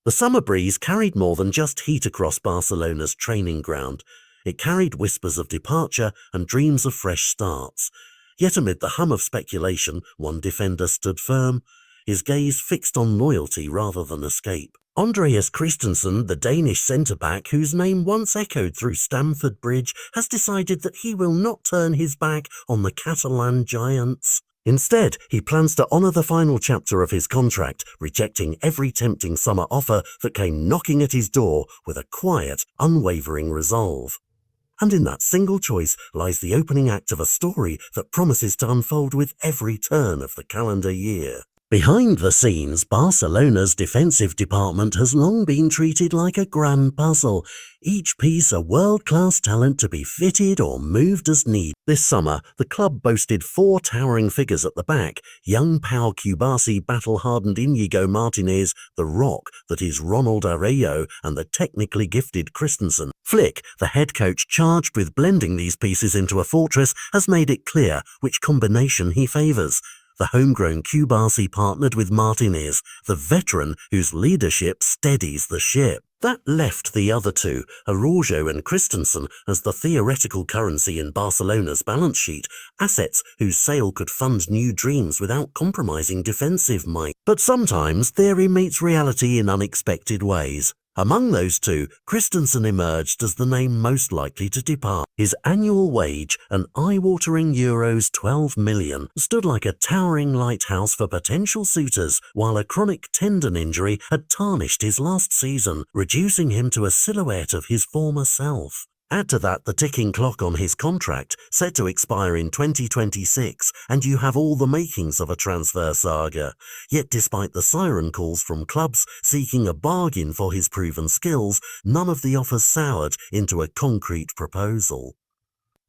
The summer breeze carried more than just heat across Barcelona's training ground. It carried whispers of departure and dreams of fresh starts. Yet amid the hum of speculation, one defender stood firm, his gaze fixed on loyalty rather than escape. Andreas Christensen, the Danish centre-back whose name once echoed through Stamford Bridge, has decided that he will not turn his back on the Catalan giants. Instead, he plans to honour the final chapter of his contract, rejecting every tempting summer offer that came knocking at his door with a quiet, unwavering resolve. And in that single choice lies the opening act of a story that promises to unfold with every turn of the calendar year. Behind the scenes, Barcelona's defensive department has long been treated like a grand puzzle, each piece a world-class talent to be fitted or moved as needed. This summer, the club boasted 4 towering figures at the back: young Pau Cubarsí, battle-hardened Íñigo Martínez, the rock that is Ronald Araujo, and the technically gifted Christensen. Flick, the head coach charged with blending these pieces into a fortress, has made it clear which combination he favours. The homegrown Cubarsí partnered with Martínez, the veteran whose leadership steadies the ship. That left the other two, Araujo and Christensen, as the theoretical currency in Barcelona's balance sheet, assets whose sale could fund new dreams without compromising defensive might. But sometimes theory meets reality in unexpected ways. Among those two, Christensen emerged as the name most likely to depart. His annual wage, an eye-watering euros 12 million, stood like a towering lighthouse for potential suitors, while a chronic tendon injury had tarnished his last season, reducing him to a silhouette of his former self. Add to that the ticking clock on his contract, set to expire in 2026, and you have all the makings of a transfer saga. Yet despite the siren calls from clubs seeking a bargain for his proven skills, none of the offers soured into a concrete proposal.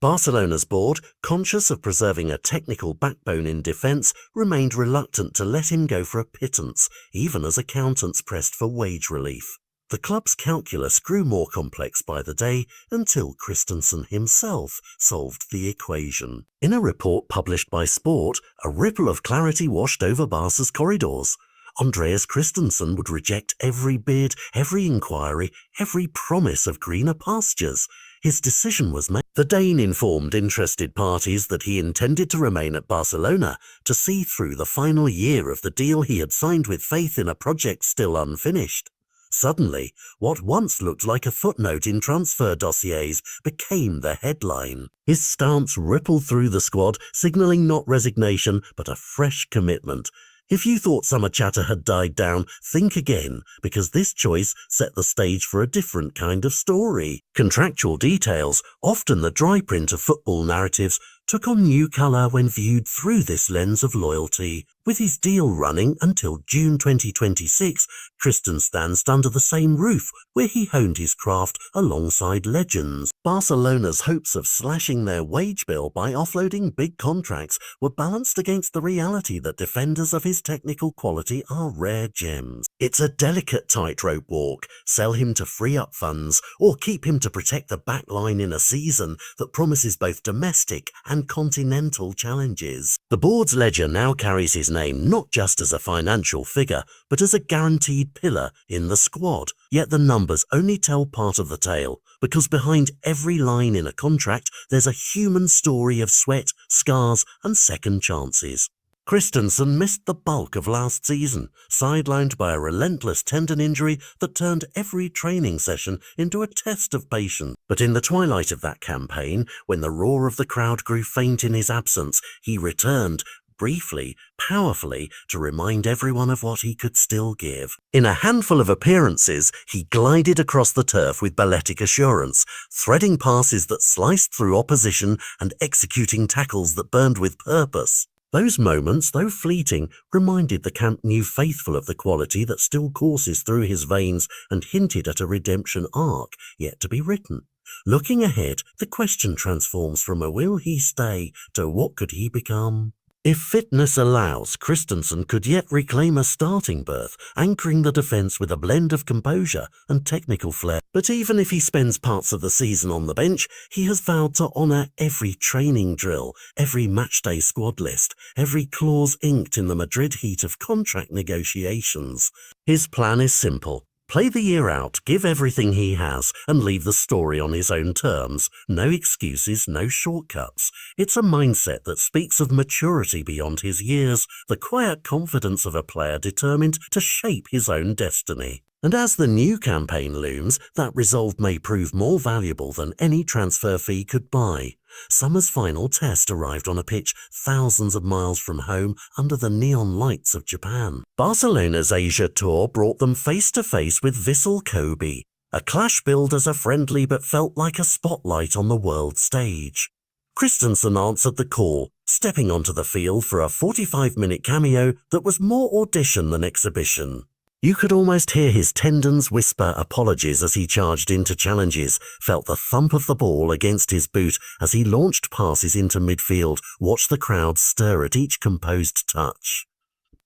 Barcelona's board, conscious of preserving a technical backbone in defence, remained reluctant to let him go for a pittance, even as accountants pressed for wage relief. The club's calculus grew more complex by the day until Christensen himself solved the equation. In a report published by Sport, a ripple of clarity washed over Barca's corridors. Andreas Christensen would reject every bid, every inquiry, every promise of greener pastures. His decision was made. The Dane informed interested parties that he intended to remain at Barcelona to see through the final year of the deal he had signed with faith in a project still unfinished. Suddenly, what once looked like a footnote in transfer dossiers became the headline. His stance rippled through the squad, signalling not resignation, but a fresh commitment. If you thought summer chatter had died down, think again, because this choice set the stage for a different kind of story. Contractual details, often the dry print of football narratives, took on new colour when viewed through this lens of loyalty. With his deal running until June 2026, Christensen stands under the same roof where he honed his craft alongside legends. Barcelona's hopes of slashing their wage bill by offloading big contracts were balanced against the reality that defenders of his technical quality are rare gems. It's a delicate tightrope walk: sell him to free up funds, or keep him to protect the back line in a season that promises both domestic and continental challenges. The board's ledger now carries his name not just as a financial figure, but as a guaranteed pillar in the squad. Yet the numbers only tell part of the tale, because behind every line in a contract there's a human story of sweat, scars, and second chances. Christensen missed the bulk of last season, sidelined by a relentless tendon injury that turned every training session into a test of patience. But in the twilight of that campaign, when the roar of the crowd grew faint in his absence, he returned, briefly, powerfully, to remind everyone of what he could still give. In a handful of appearances, he glided across the turf with balletic assurance, threading passes that sliced through opposition and executing tackles that burned with purpose. Those moments, though fleeting, reminded the Camp Nou faithful of the quality that still courses through his veins and hinted at a redemption arc yet to be written. Looking ahead, the question transforms from a will he stay to what could he become? If fitness allows, Christensen could yet reclaim a starting berth, anchoring the defence with a blend of composure and technical flair. But even if he spends parts of the season on the bench, he has vowed to honour every training drill, every matchday squad list, every clause inked in the Madrid heat of contract negotiations. His plan is simple: Play the year out, give everything he has, and leave the story on his own terms. No excuses, no shortcuts. It's a mindset that speaks of maturity beyond his years, the quiet confidence of a player determined to shape his own destiny. And as the new campaign looms, that resolve may prove more valuable than any transfer fee could buy. Summer's final test arrived on a pitch thousands of miles from home under the neon lights of Japan. Barcelona's Asia tour brought them face-to-face with Vissel Kobe, a clash billed as a friendly but felt like a spotlight on the world stage. Christensen answered the call, stepping onto the field for a 45-minute cameo that was more audition than exhibition. You could almost hear his tendons whisper apologies as he charged into challenges, felt the thump of the ball against his boot as he launched passes into midfield, watched the crowd stir at each composed touch.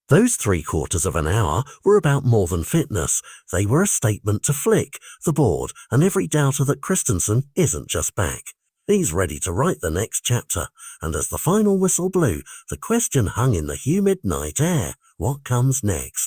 Those 3/4 of an hour were about more than fitness. They were a statement to Flick, the board, and every doubter that Christensen isn't just back. He's ready to write the next chapter, and as the final whistle blew, the question hung in the humid night air: what comes next?